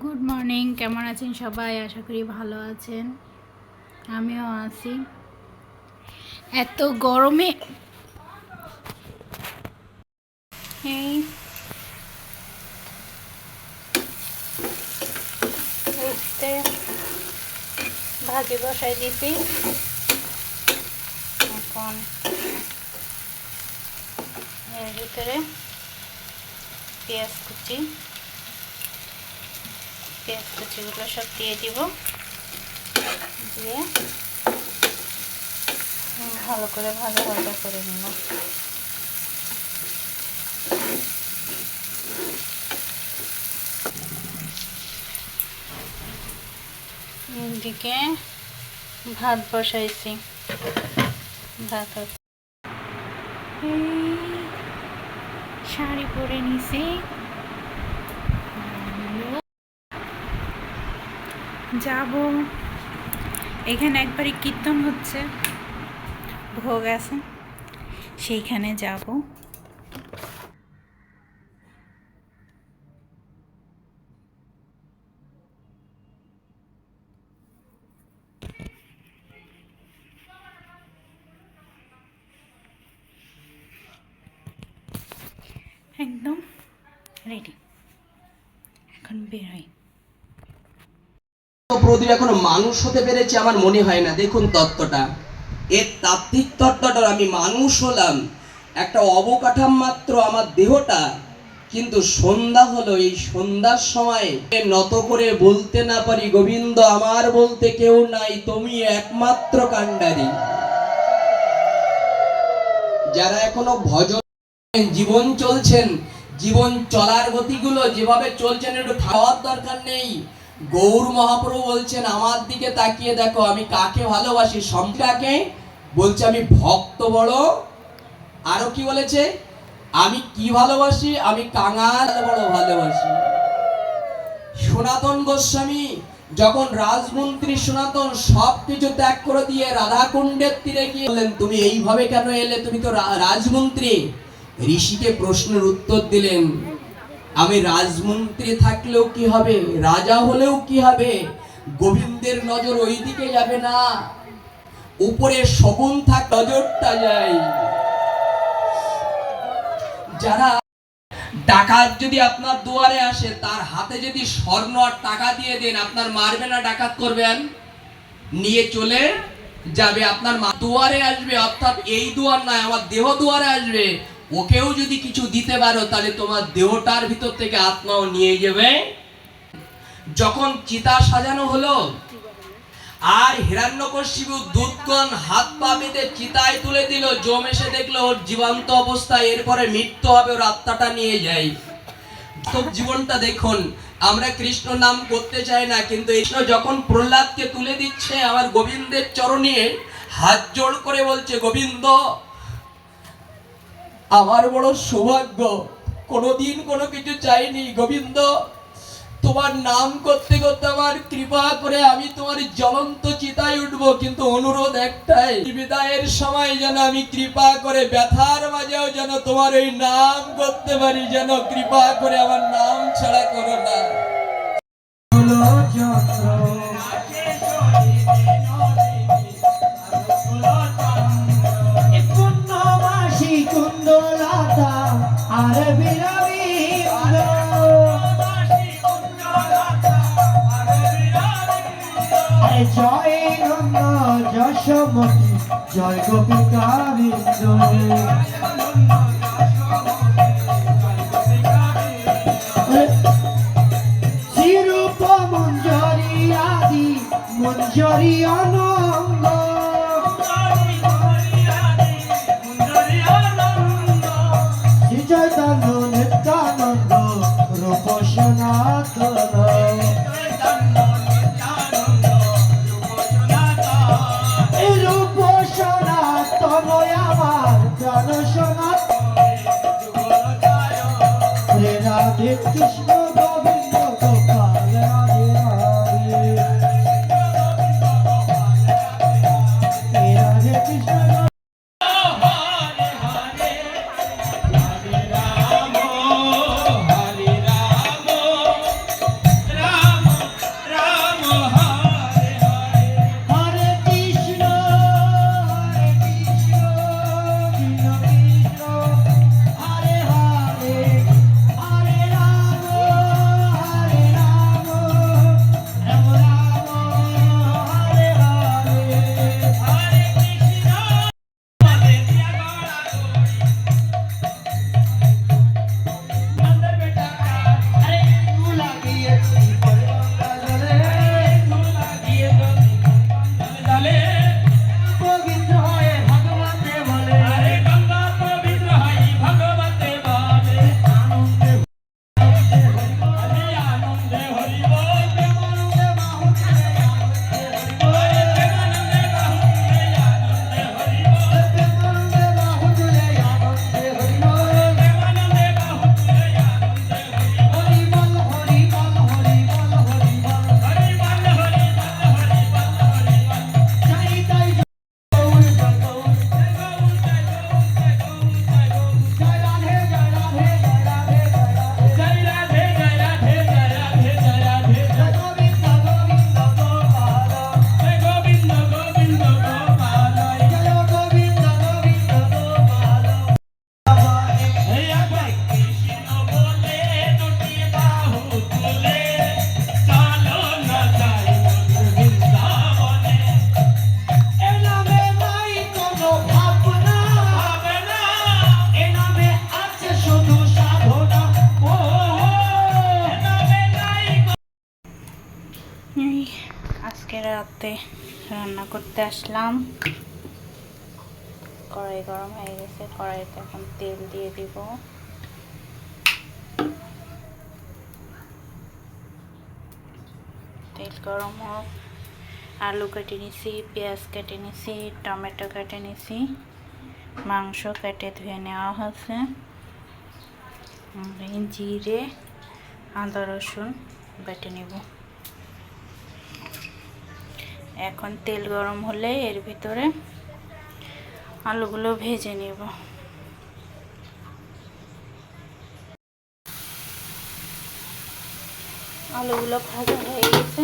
Good morning, কেমন আছেন সবাই? আশা করি ভালো আছেন, আমিও আছি। এত গরমে এই উঠতে ভাজি বসাই দিছি। এখন এর ভিতরে পেঁয়াজ কুচিগুলো সব দিয়ে দিব, দিয়ে ভালো করে ভাজা করে নিব। এদিকে ভাত বসাইছি, ভাত হচ্ছে। শাড়ি পরে নিছি, যাব। এখানে একবারই কীর্তন হচ্ছে, ভোগ আছে, সেইখানে যাব। একদম রেডি, এখন বের হই। প্রদীপ এখনো মানুষ হতে পেরেছে আমার মনে হয় না। দেখুন তত্ত্বটা, এর তাত্ত্বিক তত্ত্বটা, আমি মানুষ হলাম একটা অবকাঠাম মাত্র আমার দেহটা, কিন্তু সন্ধ্যা হলো, এই সন্ধ্যার সময় নত করে বলতে না পারি গোবিন্দ আমার বলতে কেউ নাই, তুমি একমাত্র কাণ্ডারি। যারা এখনো ভজন জীবন চলছেন, জীবন চলার গতিগুলো যেভাবে চলছেন, একটু খাওয়ার দরকার নেই। গৌর মহাপ্রভু বলছেন আমার দিকে তাকিয়ে দেখো, আমি কাকে ভালোবাসি। সম্প্রদায়কে বলছে আমি ভক্ত বড়, আরো কি বলেছে, আমি কি ভালোবাসি, আমি কাঙাল বড় ভালোবাসি। সনাতন গোস্বামী যখন রাজমন্ত্রী সনাতন সবকিছু ত্যাগ করে দিয়ে রাধাকুণ্ডের তীরে গিয়ে বললেন তুমি এইভাবে কেন এলে, তুমি তো রাজমন্ত্রী। ঋষিকে প্রশ্নের উত্তর দিলেন, আমি রাজমন্ত্রী থাকলেও কি হবে, রাজা হলেও কি হবে, গোবিন্দের নজর ওই দিকে যাবে না, উপরে শগুন থাক নজরটা যায়। যারা ডাকাত যদি আপনার দুয়ারে আসে, তার হাতে যদি স্বর্ণ আর টাকা দিয়ে দেন, আপনার মারবে না ডাকাত করবেন, নিয়ে চলে যাবে। আপনার দুয়ারে আসবে, অর্থাৎ এই দুয়ার নয়, আমার দেহ দুয়ারে আসবে, ওকেও যদি কিছু দিতে পারো তাহলে তোমার দেহটার ভিতর থেকে আত্মাও নিয়ে যাবে। যখন চিতা সাজানো হলো আর হিরণ্যকশিপু দূতগণ হাত পা বেঁধে চিতায় তুলে দিল, যম এসে দেখলো ওর জীবন্ত অবস্থায়, এরপরে মৃত্যু হবে, ওর আত্মাটা নিয়ে যায়। তো জীবনটা দেখুন, আমরা কৃষ্ণ নাম করতে চাই না, কিন্তু কৃষ্ণ যখন প্রহ্লাদকে তুলে দিচ্ছে আমার গোবিন্দের চরণে হাত জোড় করে বলছে, গোবিন্দ আমার বড় সৌভাগ্য, কোনোদিন কোনো কিছু চাইনি, গোবিন্দ তোমার নাম করতে করতে আমার কৃপা করে আমি তোমার জ্বলন্ত চিতায় উঠবো, কিন্তু অনুরোধ একটাই, বিদায়ের সময় যেন আমি কৃপা করে ব্যথার মাঝেও যেন তোমার এই নাম করতে পারি, যেন কৃপা করে আমার নাম ছাড়া করো না। কুন্দলাতা আর বিরাবি জয় নন্দ যশোমতি জয় গোপিকা বৃন্দ, শ্রীরূপ মঞ্জরি আদি মঞ্জরি অনঙ্গ, শ্রী চৈতন্য নিত্যানন্দ রূপ সনাতন, রাধে কৃষ্ণ গোবিন্দ গোপাল রাধে রাধে। রাতে রান্না করতে আসলাম। কড়াই গরম হয়ে গেছে, কড়াইতে এখন তেল দিয়ে দিব। তেল গরম হোক, আলু কেটে নিছি, পেঁয়াজ কেটে নিছি, টমেটো কেটে নিছি, মাংস কেটে ধুয়ে নেওয়া হয়েছে, জিরে আদা রসুন বেটে নেব। এখন তেল গরম হলে এর ভিতরে আলুগুলো ভেজে নেব। আলুগুলো ভাজা হয়ে গেছে,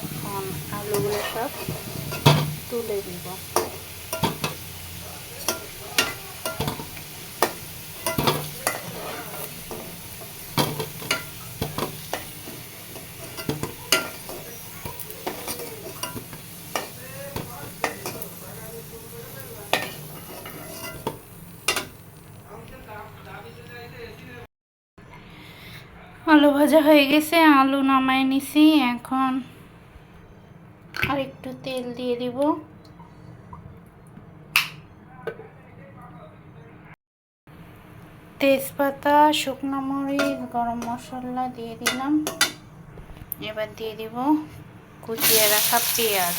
এখন আলুগুলো সব তুলে দিব। আলু ভাজা হয়ে গেছে, আলু নামাই নিছি। এখন আর একটু তেল দিয়ে দিব। তেজপাতা, শুকনো মরিচ, গরম মশলা দিয়ে দিলাম। এবার দিয়ে দিব কুচিয়ে রাখা পেঁয়াজ।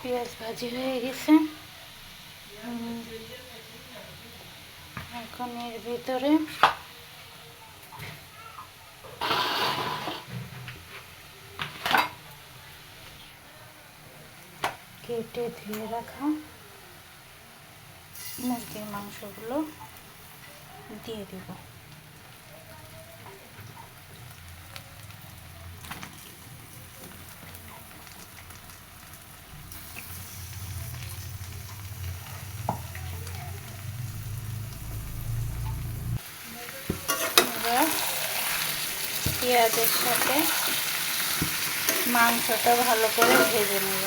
পেঁয়াজ ভাজি হয়ে গেছে, এখন এর ভিতরে কেটে ধুয়ে রাখা মুরগির মাংসগুলো দিয়ে দিব। এবার পেঁয়াজের সাথে মাংসটা ভালো করে ভেজে নেব।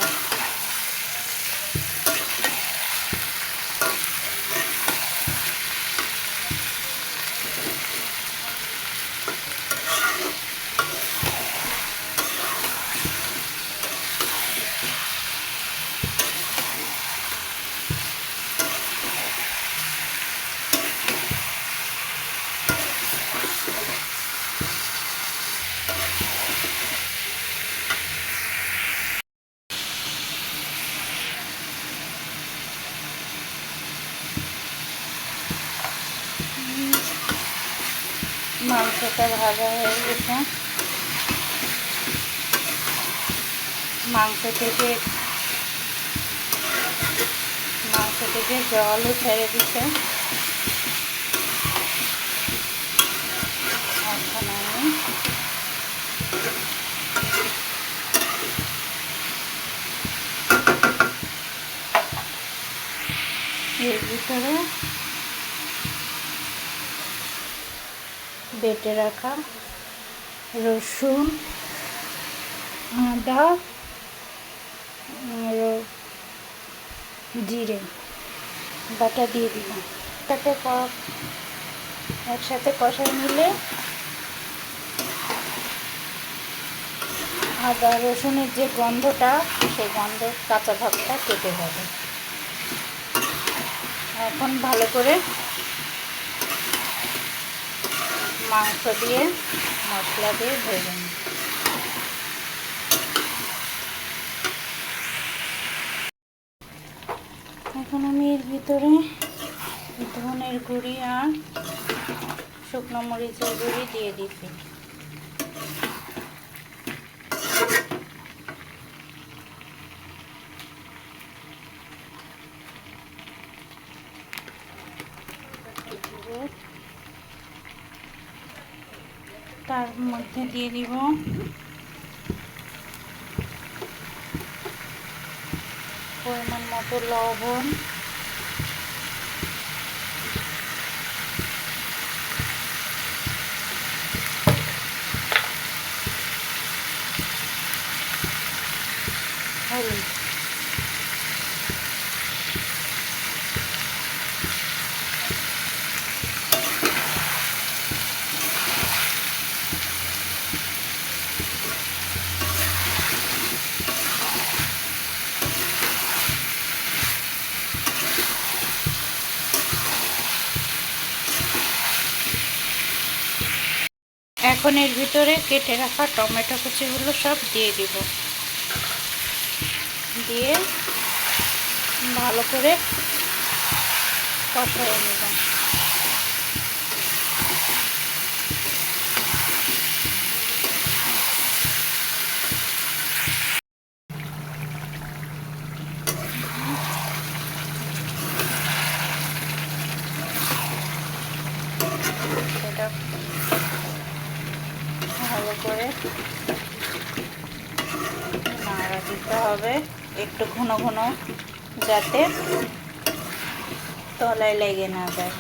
মাংসটা ভাজা হয়ে গেছে, মাংস থেকে জলও ছেড়ে দিছে। এখন আমি এর ভিতরে বেটে রাখা রসুন, আদা, জিরে বাটা দিয়ে দিলাম। তাতে একসাথে কষাই নিলে আদা রসুনের যে গন্ধটা, সেই গন্ধের কাঁচা ভাবটা কেটে যাবে। এখন ভালো করে মাংস দিয়ে মশলা দিয়ে ভেজে নিই। এখন আমি এর ভিতরে ধনের গুঁড়ি আর শুকনো মরিচের গুঁড়ি দিয়ে দিচ্ছি। তার মধ্যে দিয়ে দিব পরিমাণ মতো লবণ, হলুদ। এখন এর ভিতরে কেটে রাখা টমেটো কুচিগুলো সব দিয়ে দিব, দিয়ে ভালো করে কষায় নেব। এটা ভালো করে নাড়া দিতে হবে, একটু ঘন ঘন, যাতে তলায় লেগে না যায়।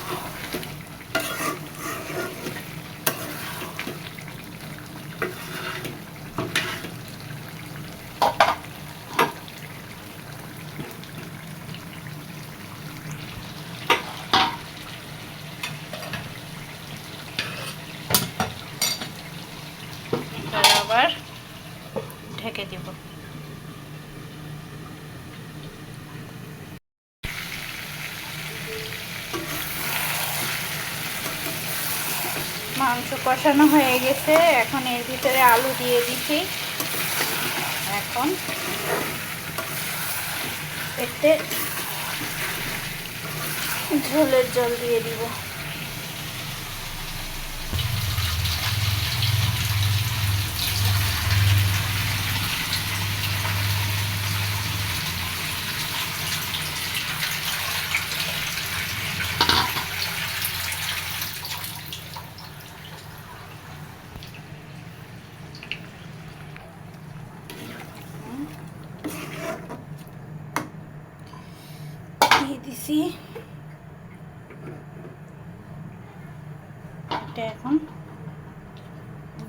আবার ঢেকে দিব। মাংস কষানো হয়ে গেছে, এখন এর ভিতরে আলু দিয়ে দিচ্ছি। এখন এতে ঝোলের জল দিয়ে দিব। দিয়ে দিছি। এটা এখন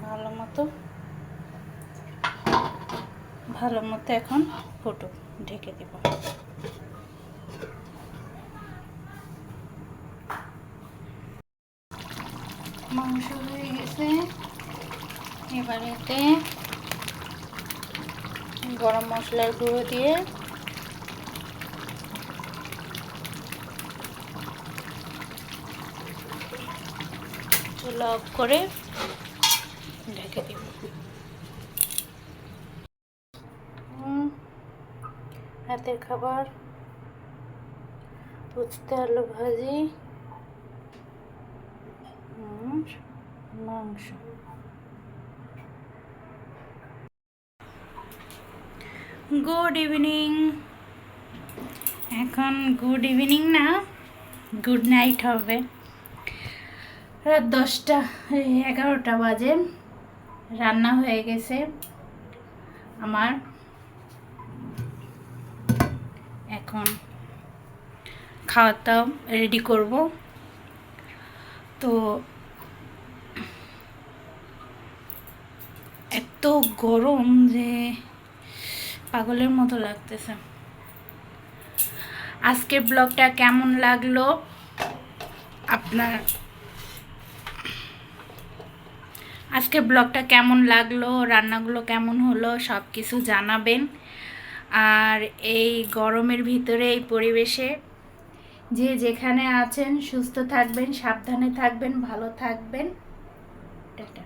ভালো মতো এখন ফুটুক, ঢেকে দিব। মাংস হয়ে গেছে, এবার এতে গরম মশলার গুঁড়ো দিয়ে চুলা অফ করে ঢেকে দিব। রাতের খাবার উচ্ছে আলু ভাজি, মাংস। Good evening. এখন গুড ইভিনিং না, গুড নাইট হবে। রাত 11টা বাজে। রান্না হয়ে গেছে আমার। এখন খাওয়া দাওয়া রেডি করব। তো এত গরম যে পাগলের মতো লাগতেছে। আজকের ব্লগটা কেমন লাগলো রান্নাগুলো কেমন হলো সব কিছু জানাবেন। আর এই গরমের ভিতরে এই পরিবেশে যে যেখানে আছেন সুস্থ থাকবেন, সাবধানে থাকবেন, ভালো থাকবেন। টাটা।